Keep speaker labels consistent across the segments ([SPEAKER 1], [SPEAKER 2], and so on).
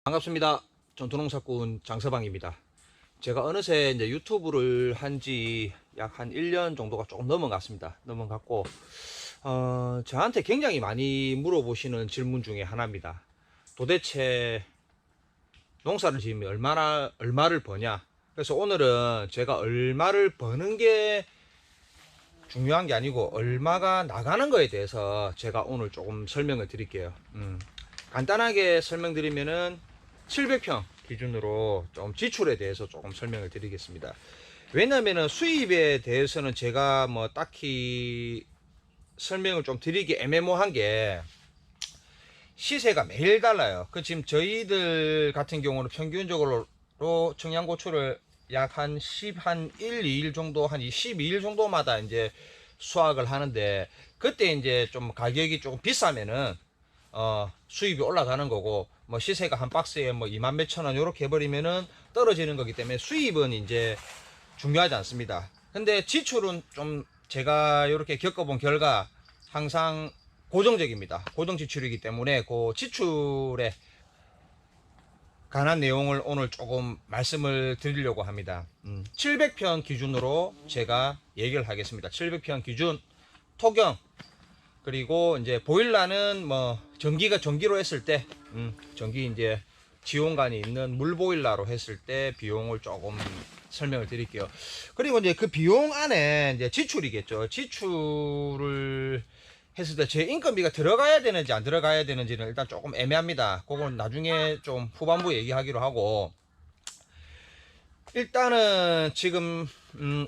[SPEAKER 1] 반갑습니다. 전투농사꾼 장서방입니다. 제가 어느새 이제 유튜브를 한 지 약 한 1년 정도가 조금 넘어갔습니다. 넘어갔고, 저한테 굉장히 많이 물어보시는 질문 중에 하나입니다. 도대체 농사를 지으면 얼마를 버냐? 그래서 오늘은 제가 얼마를 버는 게 중요한 게 아니고 얼마가 나가는 거에 대해서 제가 오늘 조금 설명을 드릴게요. 간단하게 설명드리면은 700평 기준으로 좀 지출에 대해서 조금 설명을 드리겠습니다. 왜냐면은 수입에 대해서는 제가 뭐 딱히 설명을 좀 드리기 애매모호한 게 시세가 매일 달라요. 그 지금 저희들 같은 경우는 평균적으로 청양고추를 약 한 1, 2일 정도, 한 12일 정도마다 이제 수확을 하는데, 그때 이제 좀 가격이 조금 비싸면은 수입이 올라가는 거고, 뭐 시세가 한 박스에 뭐 2만 몇천 원 요렇게 해버리면은 떨어지는 거기 때문에 수입은 이제 중요하지 않습니다. 근데 지출은 좀 제가 요렇게 겪어본 결과 항상 고정적입니다. 고정 지출이기 때문에 그 지출에 관한 내용을 오늘 조금 말씀을 드리려고 합니다. 700평 기준으로 제가 얘기를 하겠습니다. 700평 기준 토경, 그리고 이제 보일러는 뭐 전기로 했을 때 전기 이제 지온관이 있는 물 보일러로 했을 때 비용을 조금 설명을 드릴게요. 그리고 이제 그 비용 안에 이제 지출이겠죠. 지출을 했을 때 제 인건비가 들어가야 되는지 안 들어가야 되는지는 일단 조금 애매합니다. 그건 나중에 좀 후반부 얘기하기로 하고, 일단은 지금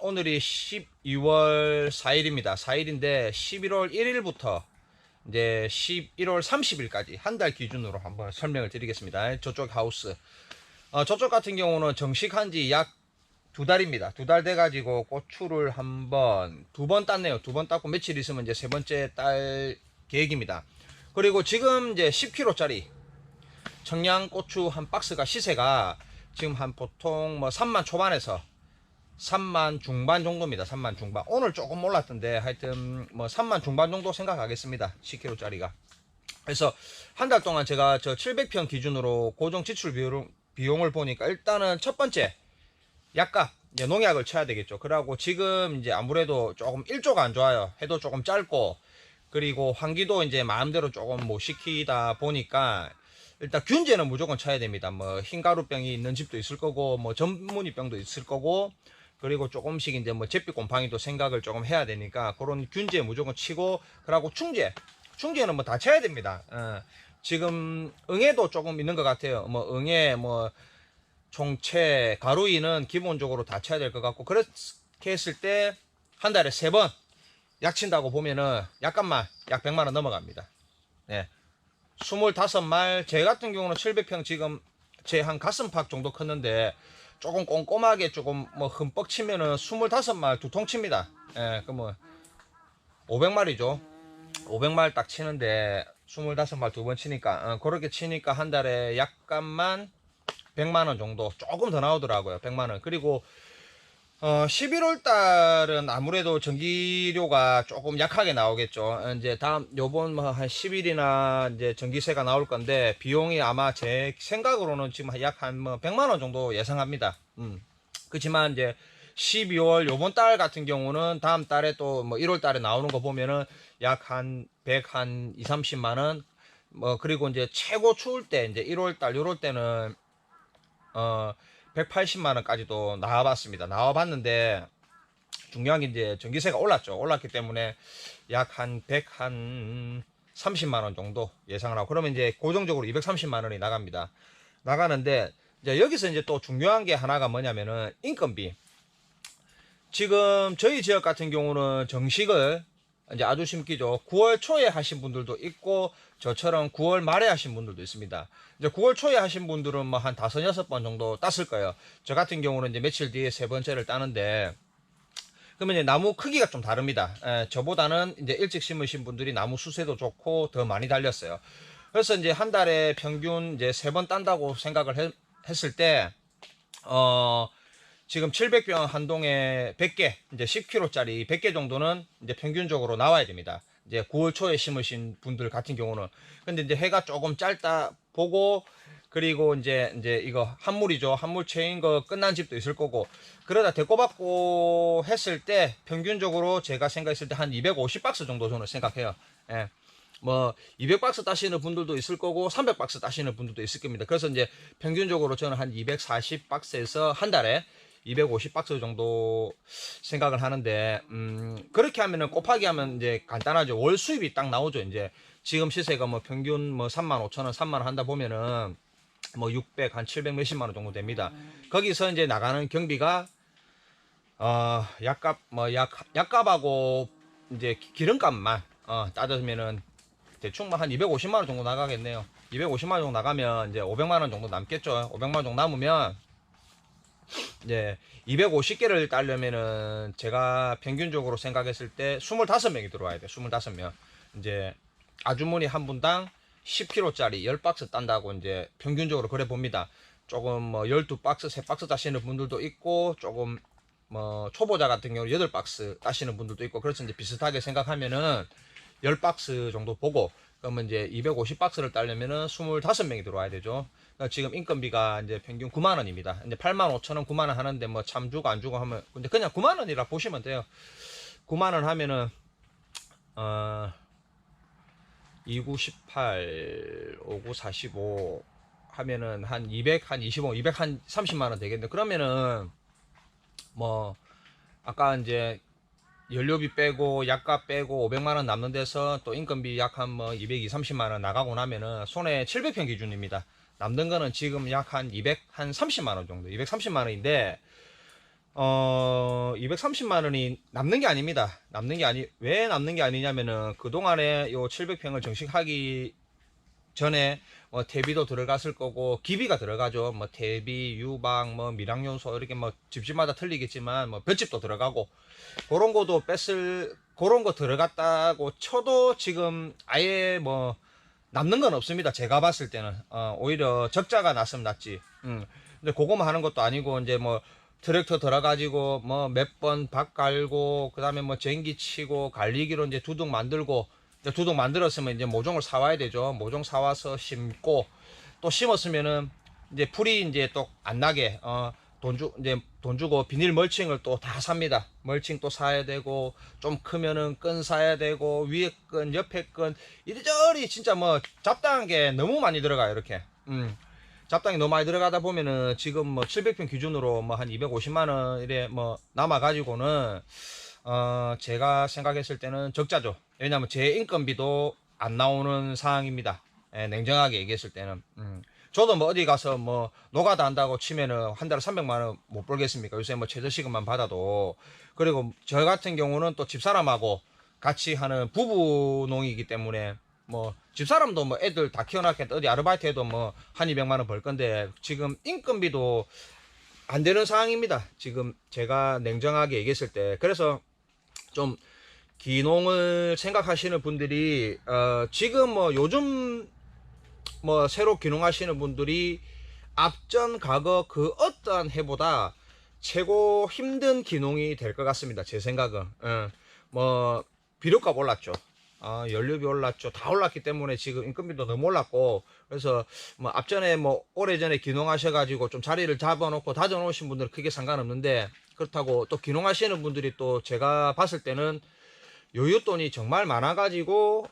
[SPEAKER 1] 오늘이 12월 4일입니다. 4일인데 11월 1일부터 이제 11월 30일까지 한 달 기준으로 한번 설명을 드리겠습니다. 저쪽 하우스, 저쪽 같은 경우는 정식한 지 약 2달입니다. 2달 돼가지고 고추를 두 번 땄네요. 2번 땄고 며칠 있으면 이제 세 번째 딸 계획입니다. 그리고 지금 이제 10kg짜리 청양고추 한 박스가 시세가 지금 한 보통 뭐 3만 초반에서 3만 중반 정도입니다. 3만 중반. 오늘 조금 올랐던데 하여튼 뭐 3만 중반 정도 생각하겠습니다. 10kg짜리가. 그래서 한 달 동안 제가 저 700평 기준으로 고정 지출 비용을 보니까 일단은 첫 번째 약값, 이제 농약을 쳐야 되겠죠. 그러고 지금 이제 아무래도 조금 일조가 안 좋아요. 해도 조금 짧고, 그리고 환기도 이제 마음대로 조금 못 시키다 보니까 일단 균제는 무조건 쳐야 됩니다. 뭐 흰가루병이 있는 집도 있을 거고, 뭐 전무니병도 있을 거고, 그리고 조금씩 이제 뭐 잿빛 곰팡이도 생각을 조금 해야 되니까 그런 균제 무조건 치고, 그러고 충제는 뭐 다 쳐야 됩니다. 지금 응애도 조금 있는 것 같아요. 뭐 응애, 뭐 총채, 가루이는 기본적으로 다 쳐야 될 것 같고, 그렇게 했을 때 한 달에 3번 약 친다고 보면은 약값만 약 100만원 넘어갑니다. 네. 25말, 제 같은 경우는 700평 지금 제 한 가슴팍 정도 컸는데 조금 꼼꼼하게 조금 뭐 흠뻑 치면은 25말 2통 칩니다. 예, 그러면 500마리죠. 500말 딱 치는데 25말 2번 치니까, 그렇게 치니까 한 달에 약값만 100만원 정도, 조금 더 나오더라고요. 100만원. 그리고 11월 달은 아무래도 전기료가 조금 약하게 나오겠죠. 이제 요번 뭐 한 10일이나 이제 전기세가 나올 건데, 비용이 아마 제 생각으로는 지금 약 한 뭐 100만원 정도 예상합니다. 그렇지만 이제 12월 요번 달 같은 경우는 다음 달에 또 뭐 1월 달에 나오는 거 보면은 약 한 100, 한 2, 30만원. 뭐 그리고 이제 최고 추울 때 이제 1월 달 요럴 때는 180만원까지도 나와봤습니다. 나와봤는데 중요한 게 이제 전기세가 올랐기 때문에 약 한 100, 한 30만원 정도 예상을 하고, 그러면 이제 고정적으로 230만원이 나가는데, 이제 여기서 이제 또 중요한 게 하나가 뭐냐면은 인건비. 지금 저희 지역 같은 경우는 정식을 이제 아주 심기죠. 9월 초에 하신 분들도 있고, 저처럼 9월 말에 하신 분들도 있습니다. 이제 9월 초에 하신 분들은 뭐 한 5, 6번 정도 땄을 거예요. 저 같은 경우는 이제 며칠 뒤에 세 번째를 따는데, 그러면 이제 나무 크기가 좀 다릅니다. 저보다는 이제 일찍 심으신 분들이 나무 수세도 좋고 더 많이 달렸어요. 그래서 이제 한 달에 평균 이제 3번 딴다고 생각을 했을 때, 지금 700병 한 동에 100개, 이제 10kg짜리 100개 정도는 이제 평균적으로 나와야 됩니다. 이제 9월 초에 심으신 분들 같은 경우는. 근데 이제 해가 조금 짧다 보고 그리고 이제 이거 한물이죠. 한물 채인 거 끝난 집도 있을 거고, 그러다 대꼬받고 했을 때 평균적으로 제가 생각했을 때 한 250박스 정도 저는 생각해요. 예. 뭐 200박스 따시는 분들도 있을 거고 300박스 따시는 분들도 있을 겁니다. 그래서 이제 평균적으로 저는 한 240박스에서 한 달에 250박스 정도 생각을 하는데, 그렇게 하면은 곱하기 하면 이제 간단하죠. 월 수입이 딱 나오죠. 이제 지금 시세가 뭐 평균 뭐 35,000원, 3만원 한다 보면은 뭐 600, 한 700 몇십만원 정도 됩니다. 거기서 이제 나가는 경비가 약값 뭐 약값하고 이제 기름값만 따지면은 대충 뭐 한 250만원 정도 나가겠네요. 250만원 정도 나가면 이제 500만원 정도 남겠죠. 500만원 정도 남으면 이제 250개를 따려면은 제가 평균적으로 생각했을 때 25명이 들어와야 돼. 25명. 이제 아주머니 한 분당 10kg짜리 10박스 딴다고 이제 평균적으로 그래 봅니다. 조금 뭐 12박스, 3박스 따시는 분들도 있고, 조금 뭐 초보자 같은 경우 8박스 따시는 분들도 있고, 그래서 이제 비슷하게 생각하면은 10박스 정도 보고, 그러면 이제 250박스를 따려면은 25명이 들어와야 되죠. 그러니까 지금 인건비가 이제 평균 9만원입니다. 이제 85,000원, 9만원 하는데 뭐 참 주고 안 주고 하면, 근데 그냥 9만원이라 보시면 돼요. 9만원 하면은, 2918, 5945 하면은 한 200, 한 25, 200, 한 30만원 되겠네. 그러면은, 뭐, 아까 이제 연료비 빼고 약값 빼고 500만원 남는 데서 또 인건비 약 한 뭐 220, 30만원 나가고 나면은 손에 700평 기준입니다. 남는 거는 지금 약 한 200, 한 30만원 정도, 230만원인데 230만원이 남는 게 아닙니다. 왜 남는 게 아니냐면은 그동안에 요 700평을 정식하기 전에 뭐 대비도 들어갔을 거고, 기비가 들어가죠. 뭐 대비, 유방, 뭐 밀항요소 이렇게 뭐 집집마다 틀리겠지만 뭐 볏집도 들어가고, 그런 거 들어갔다고 쳐도 지금 아예 뭐 남는 건 없습니다. 제가 봤을 때는 오히려 적자가 났으면 낫지. 근데 그거만 하는 것도 아니고, 이제 뭐 트랙터 들어가지고 뭐 몇 번 박 갈고, 그 다음에 뭐 쟁기 치고 관리기로 이제 두둑 만들고, 이제 두둑 만들었으면 이제 모종을 사와야 되죠. 모종 사와서 심고, 또 심었으면은 이제 풀이 이제 또 안 나게 이제 돈 주고 비닐 멀칭을 또 다 삽니다. 멀칭 또 사야 되고, 좀 크면은 끈 사야 되고, 위에 끈, 옆에 끈, 이리저리 진짜 뭐 잡다한 게 너무 많이 들어가요. 이렇게. 잡당이 너무 많이 들어가다 보면은 지금 뭐 700평 기준으로 뭐 한 250만원 이래 뭐 남아가지고는 제가 생각했을 때는 적자죠. 왜냐면 제 인건비도 안 나오는 상황입니다. 예, 냉정하게 얘기했을 때는. 저도 뭐 어디 가서 뭐 노가다 한다고 치면은 한 달에 300만원 못 벌겠습니까? 요새 뭐 최저시급만 받아도. 그리고 저 같은 경우는 또 집사람하고 같이 하는 부부농이기 때문에, 뭐 집사람도 뭐 애들 다 키워놨겠다, 어디 아르바이트 해도 뭐 한 200만원 벌 건데, 지금 인건비도 안 되는 상황입니다. 지금 제가 냉정하게 얘기했을 때. 그래서 좀 기농을 생각하시는 분들이 지금 뭐 요즘 뭐 새로 기농하시는 분들이 앞전 과거 그 어떠한 해보다 최고 힘든 기농이 될 것 같습니다. 제 생각은. 뭐 비료값 올랐죠. 연료비 올랐죠. 다 올랐기 때문에 지금 인건비도 너무 올랐고, 그래서 뭐 앞전에 뭐 오래전에 기농하셔가지고 좀 자리를 잡아놓고 다져놓으신 분들은 크게 상관없는데, 그렇다고 또 기농하시는 분들이 또 제가 봤을 때는 여윳돈이 정말 많아가지고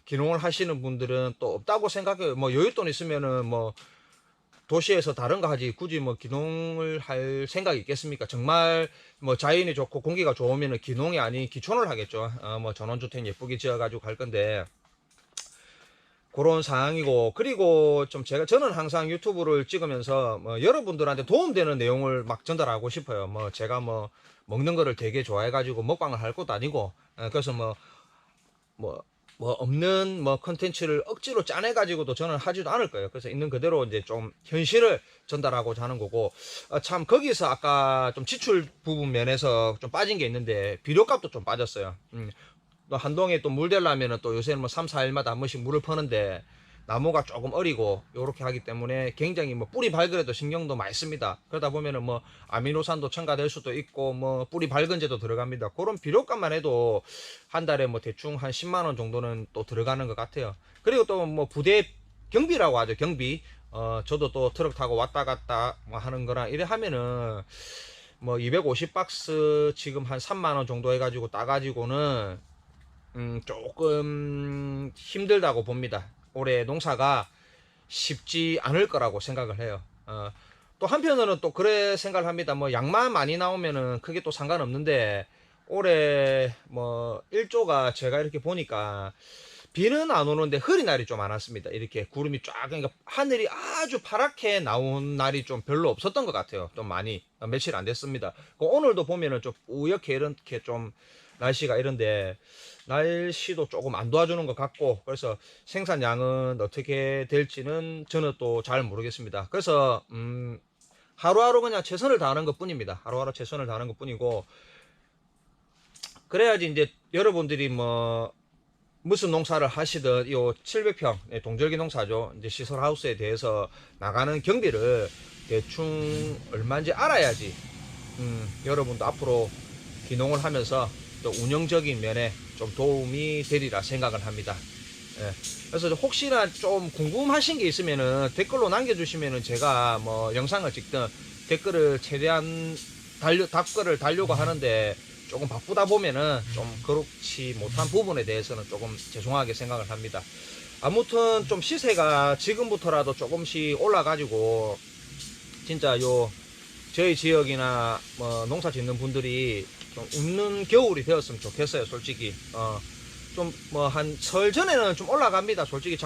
[SPEAKER 1] 기농을 하시는 분들은 또 없다고 생각해요. 뭐 여윳돈 있으면은 뭐 도시에서 다른 거 하지 굳이 뭐 기농을 할 생각이 있겠습니까? 정말 뭐 자연이 좋고 공기가 좋으면은 기농이 아닌 기촌을 하겠죠. 뭐 전원주택 예쁘게 지어가지고 갈 건데, 그런 상황이고. 그리고 좀 저는 항상 유튜브를 찍으면서 뭐 여러분들한테 도움되는 내용을 막 전달하고 싶어요. 뭐 제가 뭐 먹는 거를 되게 좋아해가지고 먹방을 할 것도 아니고, 그래서 뭐 없는 뭐 컨텐츠를 억지로 짜내가지고도 저는 하지도 않을 거예요. 그래서 있는 그대로 이제 좀 현실을 전달하고자 하는 거고, 참 거기서 아까 좀 지출 부분 면에서 좀 빠진 게 있는데, 비료값도 좀 빠졌어요. 또 한동에 또 물 대려면은 또 요새는 뭐 3, 4일마다 한 번씩 물을 퍼는데, 나무가 조금 어리고 요렇게 하기 때문에 굉장히 뭐 뿌리 발그에도 신경도 많이 씁니다. 그러다 보면은 뭐 아미노산도 첨가될 수도 있고, 뭐 뿌리 발근제도 들어갑니다. 그런 비료값만 해도 한 달에 뭐 대충 한 10만원 정도는 또 들어가는 것 같아요. 그리고 또 뭐 부대 경비라고 하죠. 경비. 저도 또 트럭 타고 왔다 갔다 뭐 하는 거랑 이래 하면은 뭐 250박스 지금 한 3만원 정도 해가지고 따가지고는 조금 힘들다고 봅니다. 올해 농사가 쉽지 않을 거라고 생각을 해요. 또 한편으로는 또 그래 생각을 합니다. 뭐 양만 많이 나오면은 크게 또 상관없는데 올해 뭐 일조가 제가 이렇게 보니까 비는 안 오는데 흐린 날이 좀 많았습니다. 이렇게 구름이 쫙, 그러니까 하늘이 아주 파랗게 나온 날이 좀 별로 없었던 것 같아요. 좀 많이 며칠 안 됐습니다. 오늘도 보면은 좀 우옇게 이렇게 좀 날씨가 이런데 날씨도 조금 안 도와주는 것 같고, 그래서 생산량은 어떻게 될지는 저는 또 잘 모르겠습니다. 그래서 하루하루 그냥 최선을 다하는 것 뿐입니다. 하루하루 최선을 다하는 것 뿐이고, 그래야지 이제 여러분들이 뭐 무슨 농사를 하시든 요 700평 동절기 농사죠. 이제 시설 하우스에 대해서 나가는 경비를 대충 얼마인지 알아야지 여러분도 앞으로 기농을 하면서 또 운영적인 면에 좀 도움이 되리라 생각을 합니다. 예. 그래서 혹시나 좀 궁금하신 게 있으면은 댓글로 남겨주시면은 제가 뭐 영상을 찍든 댓글을 최대한 답글을 달려고 하는데, 조금 바쁘다 보면은 좀 그렇지 못한 부분에 대해서는 조금 죄송하게 생각을 합니다. 아무튼 좀 시세가 지금부터라도 조금씩 올라가지고 진짜 요 저희 지역이나 뭐 농사 짓는 분들이 좀 웃는 겨울이 되었으면 좋겠어요. 솔직히 좀 뭐 한 설 전에는 좀 올라갑니다. 솔직히